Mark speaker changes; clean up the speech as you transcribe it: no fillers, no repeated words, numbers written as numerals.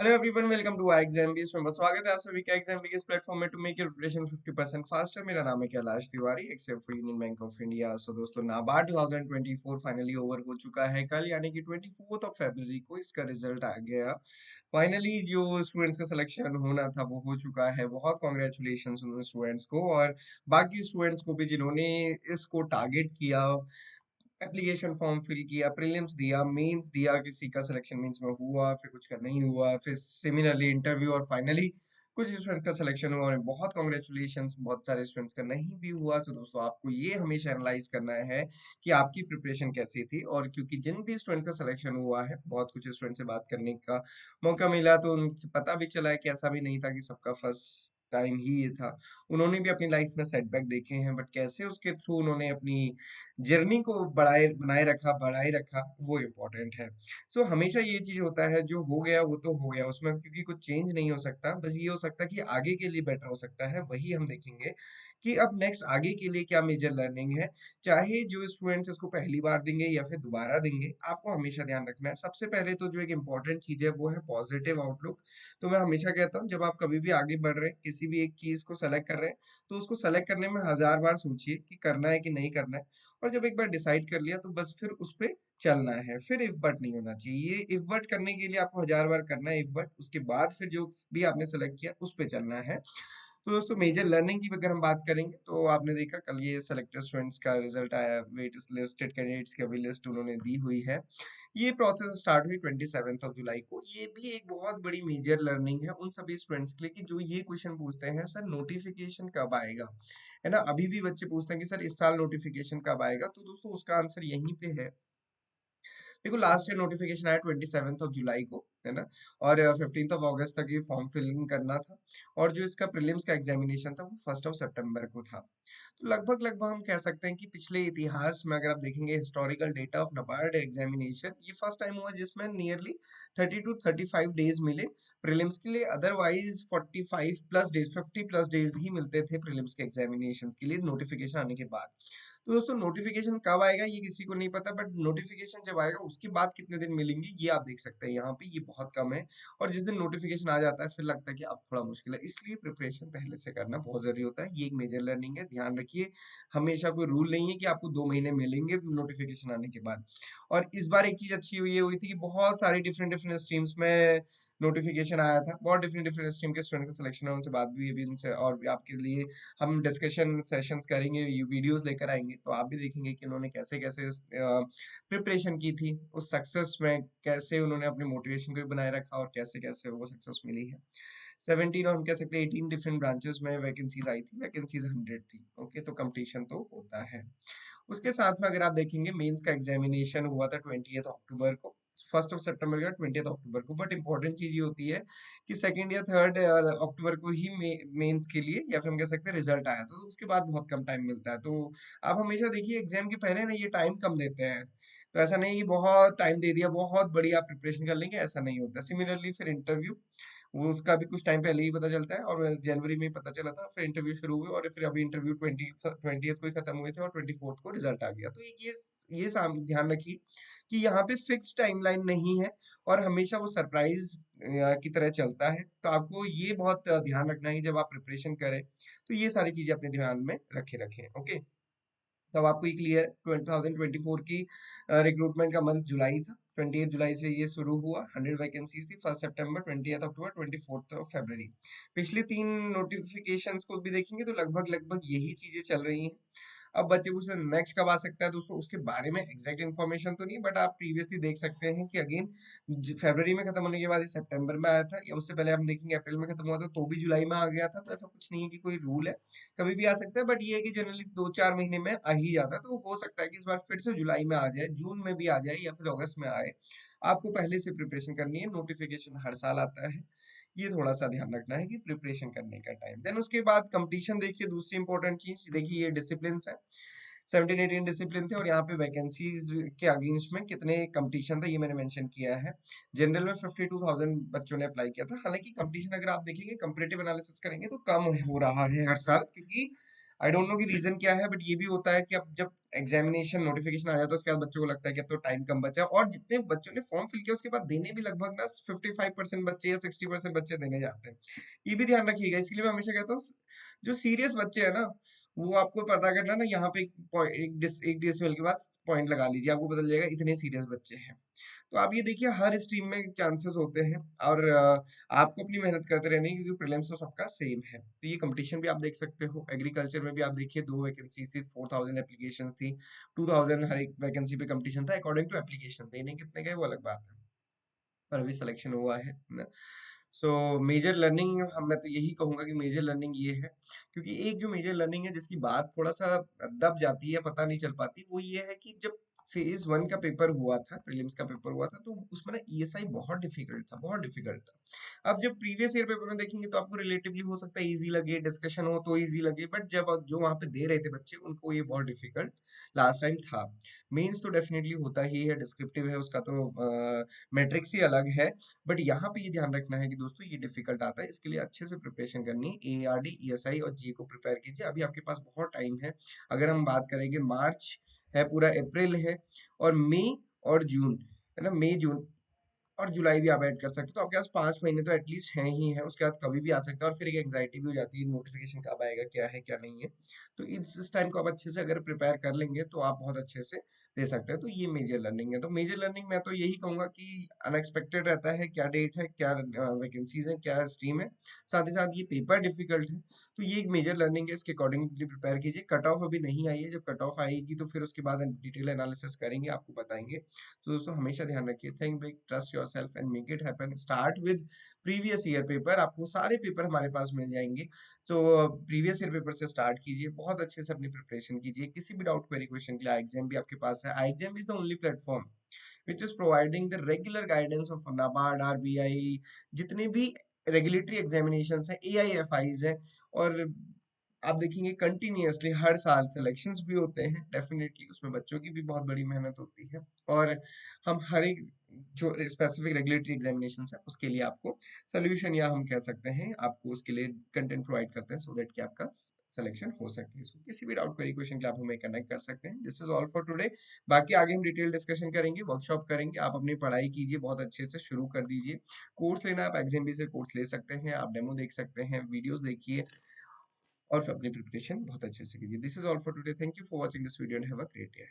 Speaker 1: Hello everyone, welcome to Exambis में स्वागत है आप सभी का एग्जाम्बिस प्लेटफॉर्म में to make your preparation 50% faster. मेरा नाम है Kailash Tiwari, except for union bank of India. So दोस्तों, नाबार्ड 2024 फाइनली ओवर हो चुका है कल, यानी कि 24 ऑफ फरवरी को इसका रिजल्ट आ गया। फाइनली जो स्टूडेंट्स का सिलेक्शन होना था वो हो चुका है। बहुत कॉन्ग्रेचुलेशन उन स्टूडेंट्स को और बाकी स्टूडेंट्स को भी जिन्होंने इसको टारगेट किया, एप्लीकेशन फॉर्म फिल किया, प्रीलिम्स दिया, मेंस दिया, किसी का सिलेक्शन मेंस में हुआ, फिर कुछ का नहीं हुआ, फिर सिमिलरली इंटरव्यू और फाइनली कुछ स्टूडेंट्स का सिलेक्शन हुआ और बहुत कॉन्ग्रेचुलेशंस। बहुत सारे स्टूडेंट्स का नहीं भी हुआ। तो दोस्तों, आपको ये हमेशा एनालाइज करना है कि आपकी प्रिपरेशन कैसी थी। और क्योंकि जिन भी स्टूडेंट्स का सिलेक्शन हुआ है, बहुत कुछ स्टूडेंट से बात करने का मौका मिला, तो उनसे पता भी चला है कि ऐसा भी नहीं था कि सबका फर्स्ट टाइम ही ये था। उन्होंने भी अपनी लाइफ में सेटबैक देखे हैं, बट कैसे उसके थ्रू उन्होंने अपनी जर्नी को बढ़ाए रखा, वो इम्पोर्टेंट है। सो हमेशा ये चीज होता है, जो हो गया वो तो हो गया, उसमें क्योंकि कुछ चेंज नहीं हो सकता। बस ये हो सकता है कि आगे के लिए बेटर हो सकता है। वही हम देखेंगे कि अब नेक्स्ट आगे के लिए क्या मेजर लर्निंग है। चाहे जो स्टूडेंट्स इसको पहली बार देंगे या फिर दोबारा देंगे, आपको हमेशा ध्यान रखना है। सबसे पहले तो जो एक इम्पोर्टेंट चीज है वो है पॉजिटिव आउटलुक। तो मैं हमेशा कहता हूँ, जब आप कभी भी आगे बढ़ रहे हैं, किसी भी एक चीज को सेलेक्ट कर रहे हैं, तो उसको सेलेक्ट करने में हजार बार सोचिए कि करना है कि नहीं करना है। और जब एक बार डिसाइड कर लिया, तो बस फिर उस पे चलना है। फिर इफ बट नहीं होना चाहिए। ये इफ बट करने के लिए आपको हजार बार करना है इफ बट, उसके बाद फिर जो भी आपने सेलेक्ट किया उस पे चलना है। तो दोस्तों, मेजर लर्निंग की अगर हम बात करेंगे, तो आपने देखा कल ये सेलेक्टेड स्टूडेंट्स का रिजल्ट आया। वेट लिस्टेड कैंडिडेट्स की अभी लिस्ट उन्होंने दी हुई है। ये प्रोसेस स्टार्ट हुई 27 ऑफ जुलाई को। ये भी एक बहुत बड़ी मेजर लर्निंग है उन सभी स्टूडेंट्स के लिए कि जो ये क्वेश्चन पूछते हैं, सर नोटिफिकेशन कब आएगा, है ना। अभी भी बच्चे पूछते हैं कि सर इस साल नोटिफिकेशन कब आएगा। तो दोस्तों, उसका आंसर यहीं पे है। देखो, लास्ट ईयर नोटिफिकेशन आया 27 ऑफ जुलाई को, है ना। और 15 ऑफ अगस्त तक ये फॉर्म फिलिंग करना था। और जो इसका प्रीलिम्स का एग्जामिनेशन था वो 1 ऑफ सितंबर को था। तो लगभग लगभग हम कह सकते हैं कि पिछले इतिहास में अगर आप देखेंगे historical data of NABARD examination, ये फर्स्ट टाइम हुआ जिसमें नियरली 30 to 35 डेज मिले प्रीलिम्स के लिए। Otherwise 45 plus days, 50 plus days ही मिलते थे प्रीलिम्स के एग्जामिनेशन के लिए नोटिफिकेशन आने के बाद। तो दोस्तों, नोटिफिकेशन कब आएगा ये किसी को नहीं पता, बट नोटिफिकेशन जब आएगा उसके बाद कितने दिन मिलेंगे ये आप देख सकते हैं यहाँ पे, ये बहुत कम है। और जिस दिन नोटिफिकेशन आ जाता है फिर लगता है कि अब थोड़ा मुश्किल है। इसलिए प्रिपरेशन पहले से करना बहुत जरूरी होता है। ये एक मेजर लर्निंग है, ध्यान रखिए। हमेशा कोई रूल नहीं है कि आपको 2 महीने मिलेंगे नोटिफिकेशन आने के बाद। और इस बार एक चीज अच्छी हुई हुई थी कि बहुत सारी डिफरेंट डिफरेंट स्ट्रीम्स में नोटिफिकेशन आया था। बहुत डिफरेंट डिफरेंट स्ट्रीम के स्टूडेंट का सिलेक्शन है, उनसे बात भी अभी उनसे, और भी आपके लिए हम डिस्कशन सेशंस करेंगे, ये वीडियोस लेकर आएंगे, तो आप भी देखेंगे कि उन्होंने कैसे कैसे प्रिपरेशन की थी उस सक्सेस में, कैसे उन्होंने अपने मोटिवेशन को भी बनाए रखा और कैसे कैसे वो सक्सेस मिली है। 17 और हम कह सकते हैं 18 डिफरेंट ब्रांचेस में वैकेंसीज आई थी। वैकेंसीज 100 थी। ओके, तो कंपटीशन तो होता है। उसके साथ में अगर आप देखेंगे, मेंस का एग्जामिनेशन हुआ था 20 अक्टूबर को। 1 सितंबर का 20 अक्टूबर को। बट इंपॉर्टेंट चीज ये होती है कि 2 या 3 अक्टूबर को ही मेंस के लिए, या फिर हम कह सकते हैं रिजल्ट आया था, तो उसके बाद बहुत कम टाइम मिलता है। तो आप हमेशा देखिए, एग्जाम के पहले ना ये टाइम कम देते हैं। तो ऐसा नहीं कि बहुत टाइम दे दिया, बहुत बढ़िया प्रिपरेशन कर लेंगे, ऐसा नहीं होता। सिमिलरली फिर इंटरव्यू, वो उसका भी कुछ टाइम पहले ही पता चलता है, और जनवरी में ही पता चला था। फिर इंटरव्यू शुरू हुए और फिर अभी इंटरव्यू 20th को ही खत्म हुए थे और 24th को रिजल्ट आ गया। तो ध्यान रखिए कि यहाँ पे फिक्स टाइमलाइन नहीं है और हमेशा वो सरप्राइज की तरह चलता है। तो आपको ये बहुत ध्यान रखना है कि जब आप प्रिपरेशन करें, तो ये सारी चीजें अपने ध्यान में रखे रखें। ओके, तब आपको ये क्लियर, 2024 की रिक्रूटमेंट का मंथ जुलाई था। 28 जुलाई से ये शुरू हुआ। 100 वैकेंसीज थी। 1 सितंबर, 20 अक्टूबर, 24 फरवरी। पिछले 3 नोटिफिकेशंस को भी देखेंगे तो लगभग लगभग यही चीजें चल रही हैं। अब बच्चे पूछते हैं नेक्स्ट कब आ सकता है। दोस्तों, उसके बारे में एग्जैक्ट इन्फॉर्मेशन तो नहीं, बट आप प्रीवियसली देख सकते हैं कि अगेन फरवरी में खत्म होने के बाद ये सितंबर में आया था, या उससे पहले हम देखेंगे अप्रैल में खत्म हुआ था तो भी जुलाई में आ गया था। तो ऐसा कुछ नहीं है कि कोई रूल है, कभी भी आ सकता है। बट ये है कि जनरली 2-4 महीने में आ ही जाता है। तो हो सकता है कि इस बार फिर से जुलाई में आ जाए, जून में भी आ जाए, या फिर अगस्त में आए। आपको पहले से प्रिपरेशन करनी है। नोटिफिकेशन हर साल आता है, ये थोड़ा सा ध्यान रखना है कि प्रिपरेशन करने का टाइम। देन उसके बाद कंपटीशन देखिए, दूसरी इंपॉर्टेंट चीज देखिए, ये डिसिप्लिन है। 17-18 डिसिप्लिन थे और यहाँ पे वैकेंसीज के अगेंस्ट में कितने कंपटीशन था ये मैंने मेंशन किया है। जनरल में 52,000 बच्चों ने अप्लाई किया था। हालांकि कंपटीशन अगर आप देखेंगे, कंपैरेटिव एनालिसिस करेंगे तो कम हो रहा है हर साल, क्योंकि आई डोंट नो कि रीजन क्या है, बट ये भी होता है कि अब जब एग्जामिनेशन नोटिफिकेशन आ जाता है उसके बाद बच्चों को लगता है कि अब तो टाइम कम बचा है, और जितने बच्चों ने फॉर्म फिल किया उसके बाद देने भी लगभग ना 55% बच्चे या 60% बच्चे देने जाते हैं। ये भी ध्यान रखिएगा, इसलिए मैं हमेशा कहता हूँ जो सीरियस बच्चे हैं ना, वो आपको पता करना ना, यहाँ पे एक डेसिमल के बाद पॉइंट लगा लीजिए, आपको पता चलेगा इतने सीरियस बच्चे हैं। तो आप ये देखिए हर स्ट्रीम में चांसेस होते हैं, और आपको अपनी मेहनत करते रहनी है, क्योंकि प्रीलिम्स तो सबका सेम है। तो ये कंपटीशन भी आप देख सकते हो, एग्रीकल्चर में भी आप देखिए 2 वैकेंसीज थी, 4000 एप्लीकेशन थी, 2000 हर एक वैकेंसी पे कंपटीशन था, अकॉर्डिंग टू एप्लीकेशन देने कितने गए वो अलग बात है, पर अभी सिलेक्शन हुआ है ना। सो मेजर लर्निंग मैं तो यही कहूंगा कि मेजर लर्निंग ये है, क्योंकि एक जो मेजर लर्निंग है जिसकी बात थोड़ा सा दब जाती है, पता नहीं चल पाती, वो ये है कि जब फेज 1 का पेपर हुआ था, प्रीलिम्स का पेपर हुआ था, तो उसमें ना ईएसआई बहुत डिफिकल्ट था, बहुत डिफिकल्ट था। अब जब प्रीवियस ईयर पेपर में देखेंगे तो आपको रिलेटिवली हो सकता है इजी लगे, डिस्कशन हो तो इजी लगे, बट जब जो वहां पे दे रहे थे बच्चे, उनको ये बहुत डिफिकल्ट लास्ट टाइम था। मेंस तो डेफिनेटली होता ही है, डिस्क्रिप्टिव है, उसका तो मैट्रिक्स ही अलग है, बट यहाँ पे ये ध्यान रखना है कि दोस्तों ये डिफिकल्ट आता है, इसके लिए अच्छे से प्रिपरेशन करनी है, एआरडी, ईएसआई और जी को प्रिपेयर कीजिए, अभी आपके पास बहुत टाइम है। अगर हम बात करेंगे, मार्च है, पूरा अप्रैल है, और मई और जून है ना, मई जून और जुलाई भी आप ऐड कर सकते हो, तो आपके पास 5 महीने तो एटलीस्ट हैं ही है, उसके बाद कभी भी आ सकता है, और फिर एक एंग्जाइटी भी हो जाती है नोटिफिकेशन कब आएगा, क्या है क्या नहीं है। तो इस टाइम को आप अच्छे से अगर प्रिपेयर कर लेंगे तो आप बहुत अच्छे से दे सकते हैं। तो ये मेजर लर्निंग है, तो मेजर लर्निंग मैं तो यही कहूंगा कि अनएक्सपेक्टेड रहता है, क्या डेट है, क्या वैकेंसीज है, क्या स्ट्रीम है, साथ ही साथ ये पेपर डिफिकल्ट है, तो ये एक मेजर लर्निंग है, इसके अकॉर्डिंगली प्रिपेयर कीजिए। कट ऑफ अभी नहीं आई है, जब कट ऑफ आएगी तो फिर उसके बाद डिटेल एनालिसिस करेंगे, आपको बताएंगे। तो दोस्तों हमेशा ध्यान रखिए, think big, trust yourself and make it happen, start with previous year paper, आपको सारे पेपर हमारे पास मिल जाएंगे। तो प्रीवियस ईयर पेपर से स्टार्ट कीजिए, बहुत अच्छे से अपनी प्रिपरेशन कीजिए, किसी भी डाउट क्वेरी क्वेश्चन के लिए एग्जाम भी आपके पास है। Exam is the only platform which is providing the regular guidance of NABARD, RBI, जितने भी रेगुलेटरी एग्जामिनेशंस हैं, AIFIs हैं, और आप देखेंगे कंटिन्यूअसली हर साल सिलेक्शंस भी होते हैं, डेफिनेटली उसमें बच्चों की भी बहुत बड़ी मेहनत होती है, और हम हर एक जो स्पेसिफिक रेगुलेटरी एग्जामिनेशन है उसके लिए आपको सोल्यूशन, या हम कह सकते हैं आपको उसके लिए कंटेंट प्रोवाइड करते हैं, सो दैट कि आपका सिलेक्शन हो सके। So, किसी भी डाउट क्वेरी क्वेश्चन के आप हमें कनेक्ट कर सकते हैं। This is all for today. बाकी आगे हम डिटेल डिस्कशन करेंगे, वर्कशॉप करेंगे, आप अपनी पढ़ाई कीजिए, बहुत अच्छे से शुरू कर दीजिए। कोर्स लेना, आप एग्जाम से कोर्स ले सकते हैं, आप डेमो देख सकते हैं, वीडियोस देखिए, और फिर अपनी प्रिपरेशन बहुत अच्छे से कीजिए। This is all for today, thank you for watching this video and have a great day.